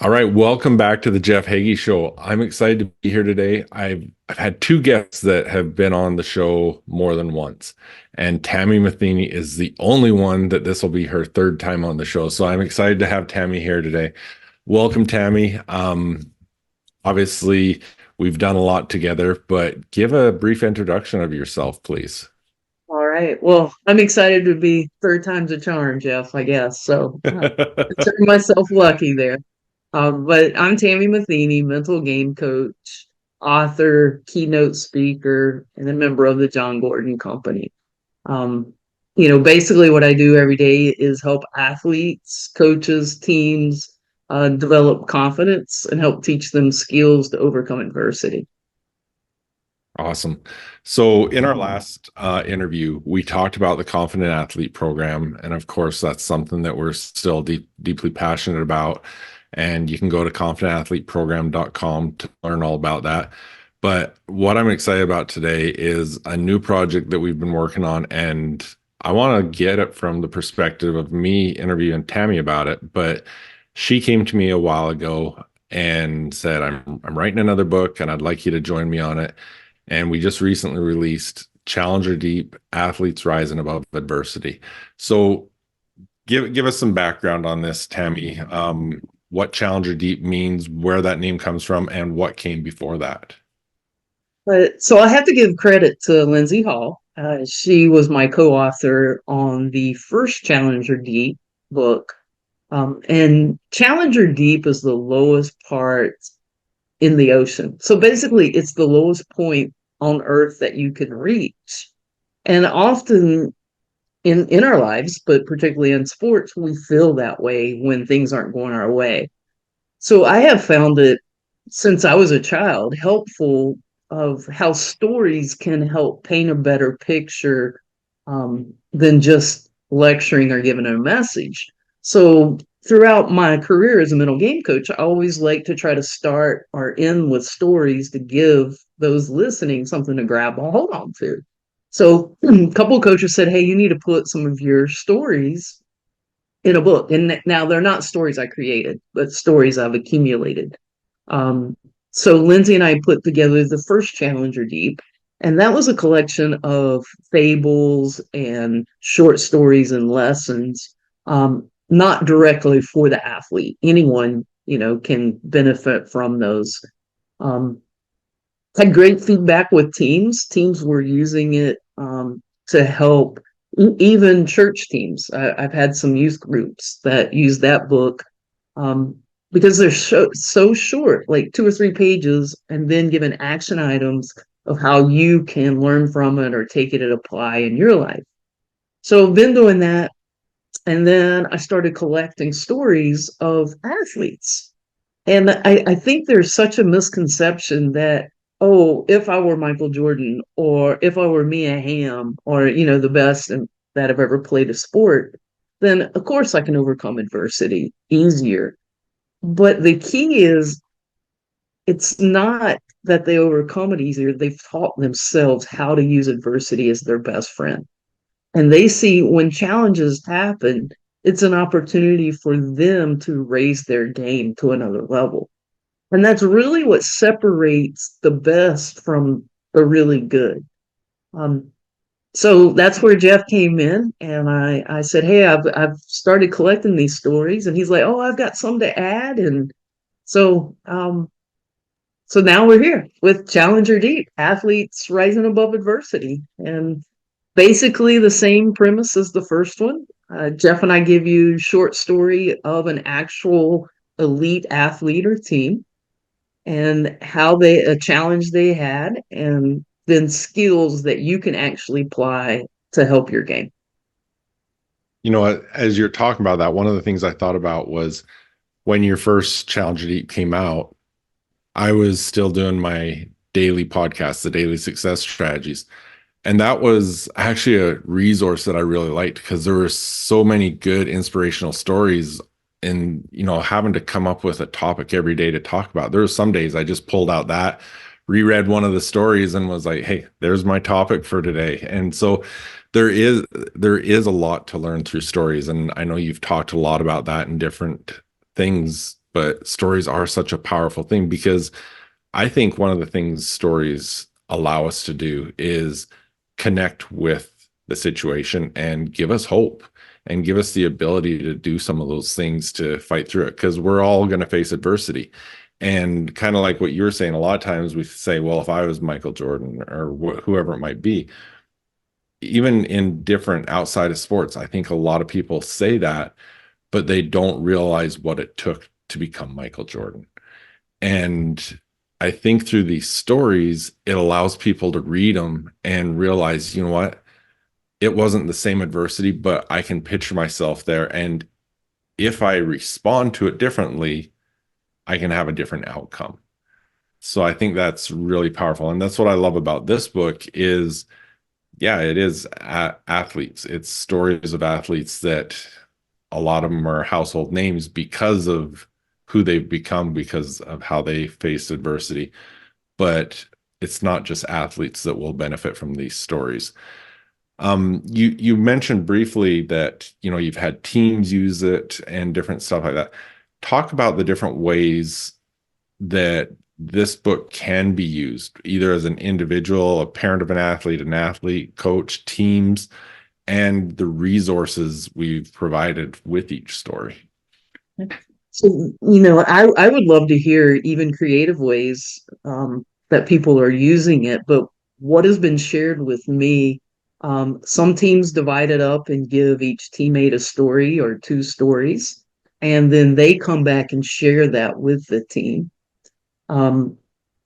All right, welcome back to the Jeff Heggie Show. I'm excited to be here today. I've had two guests that have been on the show more than once, and Tami Matheny is the only one that this will be her third time on the show. So I'm excited to have Tami here today. Welcome, Tami. Obviously, we've done a lot together, but give a brief introduction of yourself, please. All right. Well, I'm excited to be third time's a charm, Jeff, I guess. So consider myself lucky there. But I'm Tami Matheny, mental game coach, author, keynote speaker, and a member of the John Gordon Company. Um, Basically what I do every day is help athletes, coaches, teams develop confidence and help teach them skills to overcome adversity. Awesome. So in our last interview, we talked about the Confident Athlete program. And of course, that's something that we're still deeply passionate about. And you can go to confidentathleteprogram.com to learn all about that. But what I'm excited about today is a new project that we've been working on. And I want to get it from the perspective of me interviewing Tami about it. But she came to me a while ago and said, I'm writing another book and I'd like you to join me on it. And we just recently released Challenger Deep Athletes Rising Above Adversity. So give us some background on this, Tami. What Challenger Deep means, where that name comes from, and what came before that. So I have to give credit to Lindsay Hall. She was my co-author on the first Challenger Deep book. And Challenger Deep is the lowest part in the ocean. So basically, it's the lowest point on Earth that you can reach. And often in our lives, but particularly in sports, we feel that way when things aren't going our way. So I have found it since I was a child helpful of how stories can help paint a better picture than just lecturing or giving a message. So throughout my career as a mental game coach, I always like to try to start or end with stories to give those listening something to grab a hold on to. So a couple of coaches said, hey, you need to put some of your stories in a book. And now they're not stories I created, but stories I've accumulated. Um, so Lindsay and I put together the first Challenger Deep, and that was a collection of fables and short stories and lessons, not directly for the athlete. Anyone, can benefit from those. Um, had great feedback with teams. Teams were using it to help even church teams. I've had some youth groups that use that book um, because they're so short, like 2 or 3 pages, and then given action items of how you can learn from it or take it and apply in your life. So I've been doing that. And then I started collecting stories of athletes. And I think there's such a misconception that, oh, if I were Michael Jordan or if I were Mia Hamm or, the best that have ever played a sport, then of course I can overcome adversity easier. But the key is it's not that they overcome it easier. They've taught themselves how to use adversity as their best friend. And they see when challenges happen, it's an opportunity for them to raise their game to another level. And that's really what separates the best from the really good. Um, so that's where Jeff came in, and I said, "Hey, I've started collecting these stories," and he's like, "Oh, I've got some to add," and so so now we're here with Challenger Deep, athletes rising above adversity, and basically the same premise as the first one. Jeff and I give you short story of an actual elite athlete or team and how they a challenge they had and then skills that you can actually apply to help your game. You know, as you're talking about that, one of the things I thought about was when your first Challenger Deep came out, I was still doing my daily podcast, the Daily Success Strategies. And that was actually a resource that I really liked because there were so many good inspirational stories and, having to come up with a topic every day to talk about. There were some days I just pulled out that, reread one of the stories and was like, hey, there's my topic for today. And so there is a lot to learn through stories. And I know you've talked a lot about that in different things but stories are such a powerful thing because I think one of the things stories allow us to do is connect with the situation and give us hope and give us the ability to do some of those things to fight through it because we're all going to face adversity. And kind of like what you're saying, a lot of times we say, well, if I was Michael Jordan or whoever it might be, even in different outside of sports, I think a lot of people say that, but they don't realize what it took to become Michael Jordan. And I think through these stories, it allows people to read them and realize, you know what? It wasn't the same adversity, but I can picture myself there. And if I respond to it differently, I can have a different outcome. So I think that's really powerful. And that's what I love about this book is, yeah, it is athletes. It's stories of athletes that a lot of them are household names because of who they've become, because of how they faced adversity. But it's not just athletes that will benefit from these stories. You mentioned briefly that you've had teams use it and different stuff like that. Talk about the different ways that this book can be used, either as an individual, a parent of an athlete, coach, teams, and the resources we've provided with each story. So, I would love to hear even creative ways that people are using it. But what has been shared with me, some teams divide it up and give each teammate a story or two stories, and then they come back and share that with the team. Um,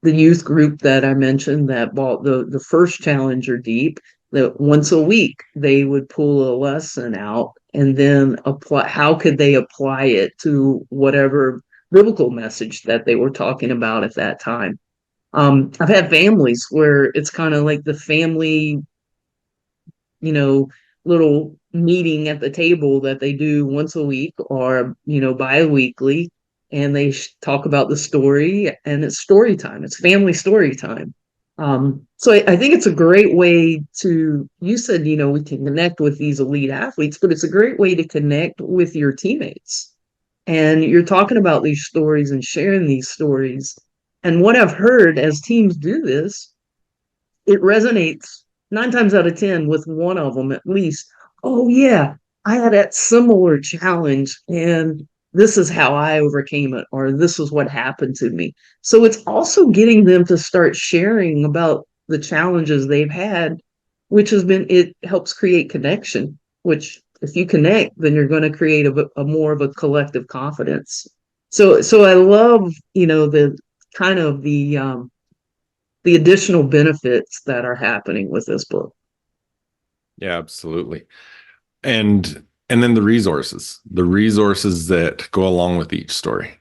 the youth group that I mentioned that bought the first Challenger Deep, that once a week they would pull a lesson out and then apply how could they apply it to whatever biblical message that they were talking about at that time. I've had families where it's kind of like the family, you know, little meeting at the table that they do once a week or, bi-weekly, and they talk about the story, and it's story time. It's family story time. So I think it's a great way to, you said, we can connect with these elite athletes, but it's a great way to connect with your teammates. And you're talking about these stories and sharing these stories. And what I've heard as teams do this, it resonates 9 times out of 10 with one of them at least. Oh, yeah, I had that similar challenge, and this is how I overcame it, or this is what happened to me. So it's also getting them to start sharing about the challenges they've had, it helps create connection, which if you connect, then you're going to create a more of a collective confidence. So I love, the kind of the additional benefits that are happening with this book. Yeah, absolutely. And then the resources that go along with each story.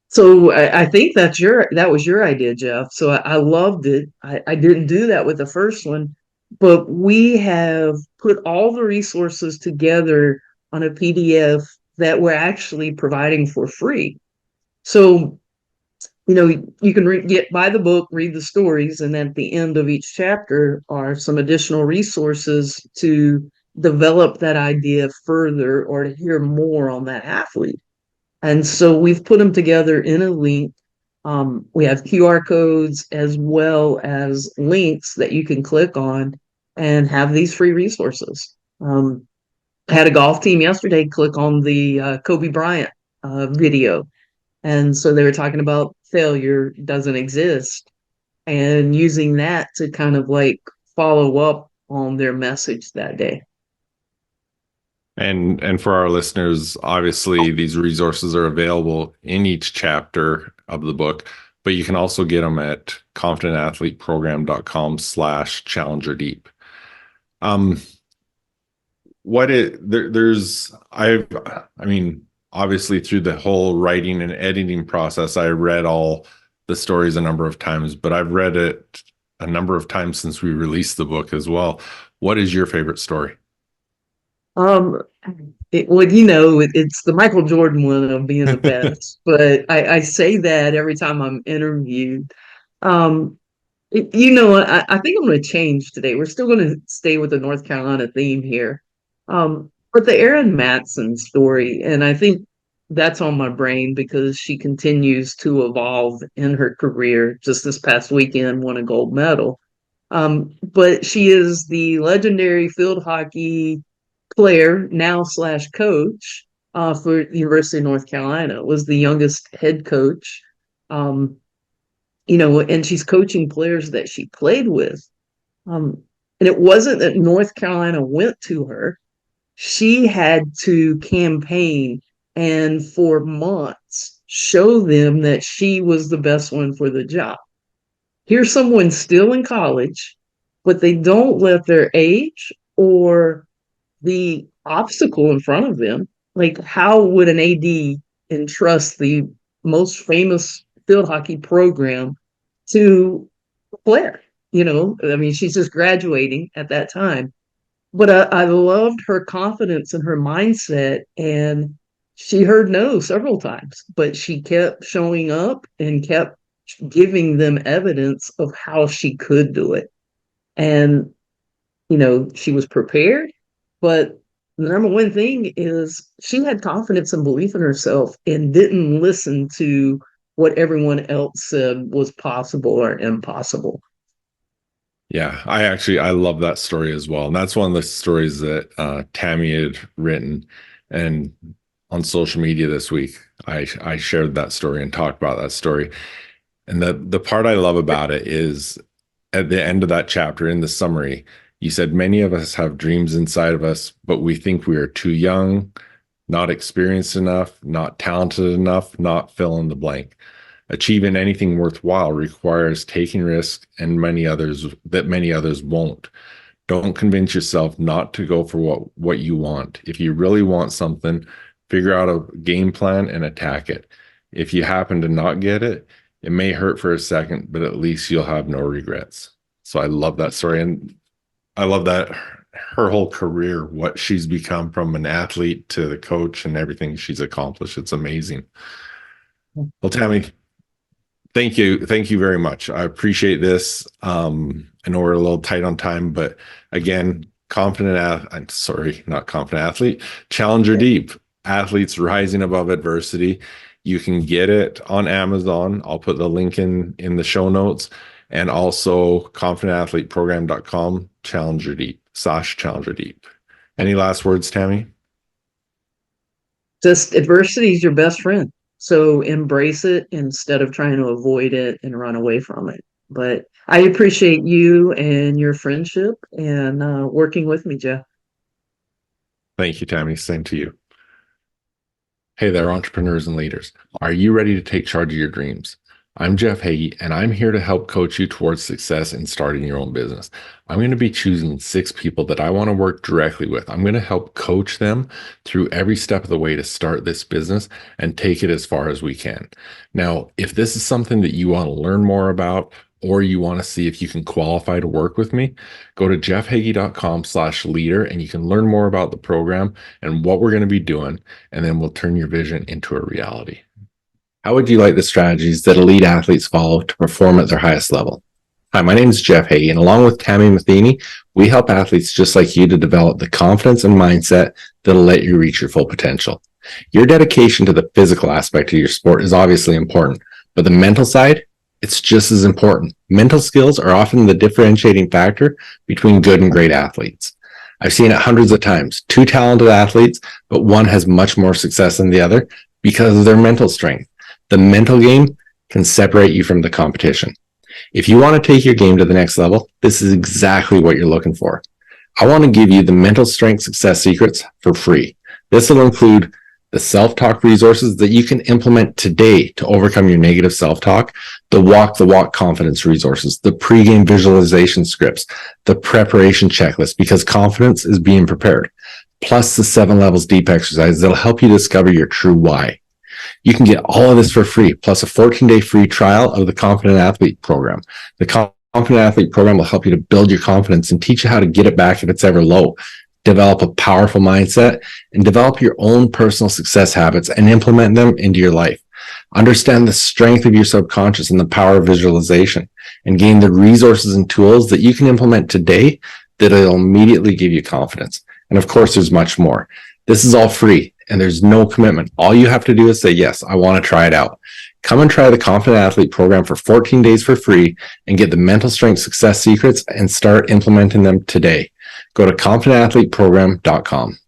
So I think that was your idea, Jeff. So I loved it. I didn't do that with the first one, but we have put all the resources together on a PDF that we're actually providing for free. So you can get buy the book, read the stories, and at the end of each chapter are some additional resources to develop that idea further or to hear more on that athlete. And so we've put them together in a link. We have QR codes as well as links that you can click on and have these free resources. I had a golf team yesterday click on the Kobe Bryant video, and so they were talking about failure doesn't exist and using that to kind of like follow up on their message that day. And for our listeners, obviously these resources are available in each chapter of the book, but you can also get them at confidentathleteprogram.com/challenger deep. I mean, obviously through the whole writing and editing process, I read all the stories a number of times, but I've read it a number of times since we released the book as well. What is your favorite story? Um, it's the Michael Jordan one of being the best, but I say that every time I'm interviewed. Um, I think I'm going to change today. We're still going to stay with the North Carolina theme here. But the Aaron Matson story, and I think that's on my brain because she continues to evolve in her career. Just this past weekend, won a gold medal. But she is the legendary field hockey player now slash coach for the University of North Carolina. Was the youngest head coach. Um, and she's coaching players that she played with. And it wasn't that North Carolina went to her. She had to campaign and for months show them that she was the best one for the job. Here's someone still in college, but they don't let their age or the obstacle in front of them. Like, how would an AD entrust the most famous field hockey program to a player? I mean, she's just graduating at that time. But I loved her confidence and her mindset. And she heard no several times, but she kept showing up and kept giving them evidence of how she could do it. And, she was prepared. But the number one thing is she had confidence and belief in herself and didn't listen to what everyone else said was possible or impossible. Yeah, I love that story as well. And that's one of the stories that Tami had written. And on social media this week, I shared that story and talked about that story. And the part I love about it is at the end of that chapter in the summary, you said, many of us have dreams inside of us, but we think we are too young, not experienced enough, not talented enough, not fill in the blank. Achieving anything worthwhile requires taking risks and many others won't. Don't convince yourself not to go for what you want. If you really want something, figure out a game plan and attack it. If you happen to not get it, it may hurt for a second, but at least you'll have no regrets. So I love that story. And I love that her whole career, what she's become from an athlete to the coach and everything she's accomplished. It's amazing. Well, Tami, thank you. Thank you very much. I appreciate this. I know we're a little tight on time, but again, not confident athlete, Challenger Deep, athletes rising above adversity. You can get it on Amazon. I'll put the link in the show notes, and also confidentathleteprogram.com, Challenger Deep. Any last words, Tami? Just adversity is your best friend. So embrace it instead of trying to avoid it and run away from it. But I appreciate you and your friendship and working with me, Jeff. Thank you, Tami. Same to you. Hey there, entrepreneurs and leaders. Are you ready to take charge of your dreams? I'm Jeff Heggie, and I'm here to help coach you towards success in starting your own business. I'm going to be choosing 6 people that I want to work directly with. I'm going to help coach them through every step of the way to start this business and take it as far as we can. Now, if this is something that you want to learn more about, or you want to see if you can qualify to work with me, go to jeffhaggie.com/leader and you can learn more about the program and what we're going to be doing, and then we'll turn your vision into a reality. How would you like the strategies that elite athletes follow to perform at their highest level? Hi, my name is Jeff Heggie, and along with Tami Matheny, we help athletes just like you to develop the confidence and mindset that'll let you reach your full potential. Your dedication to the physical aspect of your sport is obviously important, but the mental side, it's just as important. Mental skills are often the differentiating factor between good and great athletes. I've seen it hundreds of times. 2 talented athletes, but one has much more success than the other because of their mental strength. The mental game can separate you from the competition. If you want to take your game to the next level, this is exactly what you're looking for. I want to give you the mental strength success secrets for free. This will include the self-talk resources that you can implement today to overcome your negative self-talk, the walk confidence resources, the pre-game visualization scripts, the preparation checklist, because confidence is being prepared, plus the 7 levels deep exercise that'll help you discover your true why. You can get all of this for free, plus a 14-day free trial of the Confident Athlete program. The Confident Athlete program will help you to build your confidence and teach you how to get it back if it's ever low, develop a powerful mindset, and develop your own personal success habits and implement them into your life. Understand the strength of your subconscious and the power of visualization, and gain the resources and tools that you can implement today that'll immediately give you confidence. And of course, there's much more. This is all free. and there's no commitment. All you have to do is say, yes, I want to try it out. Come and try the Confident Athlete program for 14 days for free and get the mental strength success secrets and start implementing them today. Go to confidentathleteprogram.com.